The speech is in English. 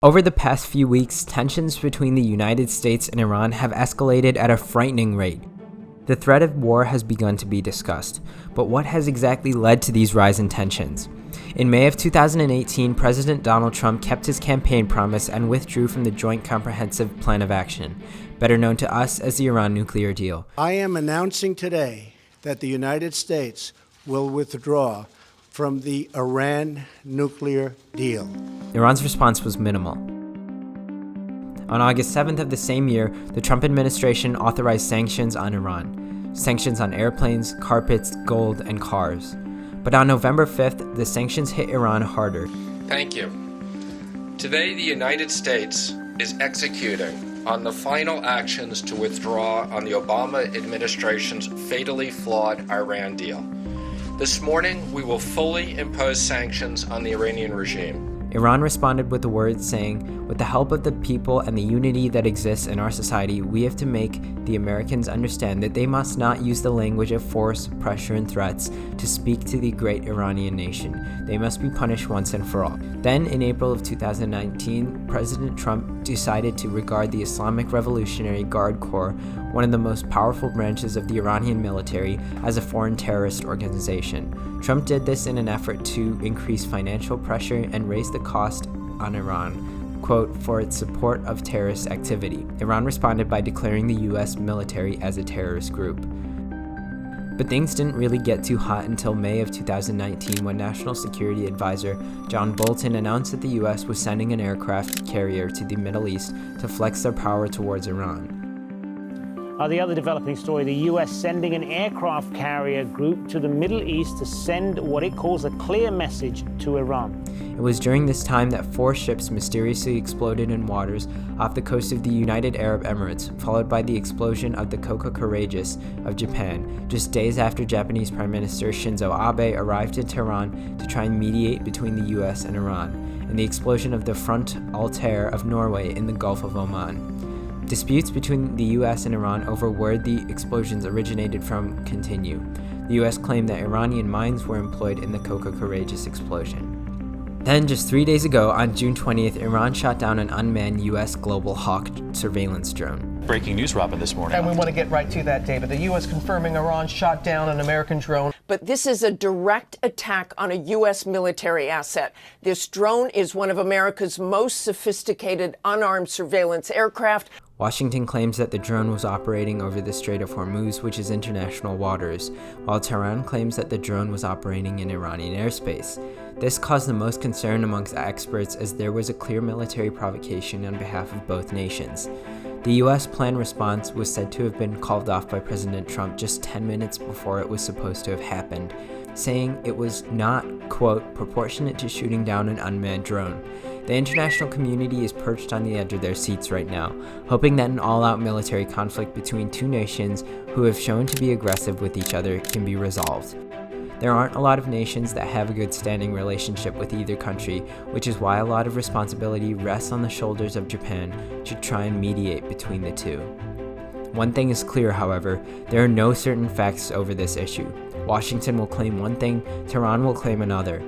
Over the past few weeks, tensions between the United States and Iran have escalated at a frightening rate. The threat of war has begun to be discussed, but what has exactly led to these rise in tensions? In May of 2018, President Donald Trump kept his campaign promise and withdrew from the Joint Comprehensive Plan of Action, better known to us as the Iran nuclear deal. I am announcing today that the United States will withdraw from the Iran nuclear deal. Iran's response was minimal. On August 7th of the same year, the Trump administration authorized sanctions on Iran. Sanctions on airplanes, carpets, gold, and cars. But on November 5th, the sanctions hit Iran harder. Thank you. Today, the United States is executing on the final actions to withdraw on the Obama administration's fatally flawed Iran deal. This morning, we will fully impose sanctions on the Iranian regime. Iran responded with the words saying, "With the help of the people and the unity that exists in our society, we have to make the Americans understand that they must not use the language of force, pressure, and threats to speak to the great Iranian nation. They must be punished once and for all." Then, in April of 2019, President Trump decided to regard the Islamic Revolutionary Guard Corps, one of the most powerful branches of the Iranian military, as a foreign terrorist organization. Trump did this in an effort to increase financial pressure and raise the cost on Iran, quote, for its support of terrorist activity. Iran responded by declaring the U.S. military as a terrorist group. But things didn't really get too hot until May of 2019 when National Security Advisor John Bolton announced that the U.S. was sending an aircraft carrier to the Middle East to flex their power towards Iran. The other developing story, the U.S. sending an aircraft carrier group to the Middle East to send what it calls a clear message to Iran. It was during this time that 4 ships mysteriously exploded in waters off the coast of the United Arab Emirates, followed by the explosion of the Coca Courageous of Japan, just days after Japanese Prime Minister Shinzo Abe arrived in Tehran to try and mediate between the U.S. and Iran, and the explosion of the Front Altair of Norway in the Gulf of Oman. Disputes between the U.S. and Iran over where the explosions originated from continue. The U.S. claimed that Iranian mines were employed in the Coca Courageous explosion. Then, just 3 days ago, on June 20th, Iran shot down an unmanned U.S. Global Hawk surveillance drone. Breaking news, Robin, this morning. And we want to get right to that, David. The U.S. confirming Iran shot down an American drone. But this is a direct attack on a U.S. military asset. This drone is one of America's most sophisticated unarmed surveillance aircraft. Washington claims that the drone was operating over the Strait of Hormuz, which is international waters, while Tehran claims that the drone was operating in Iranian airspace. This caused the most concern amongst experts as there was a clear military provocation on behalf of both nations. The U.S. planned response was said to have been called off by President Trump just 10 minutes before it was supposed to have happened, saying it was not, quote, proportionate to shooting down an unmanned drone. The international community is perched on the edge of their seats right now, hoping that an all-out military conflict between two nations who have shown to be aggressive with each other can be resolved. There aren't a lot of nations that have a good standing relationship with either country, which is why a lot of responsibility rests on the shoulders of Japan to try and mediate between the two. One thing is clear, however, there are no certain facts over this issue. Washington will claim one thing, Tehran will claim another.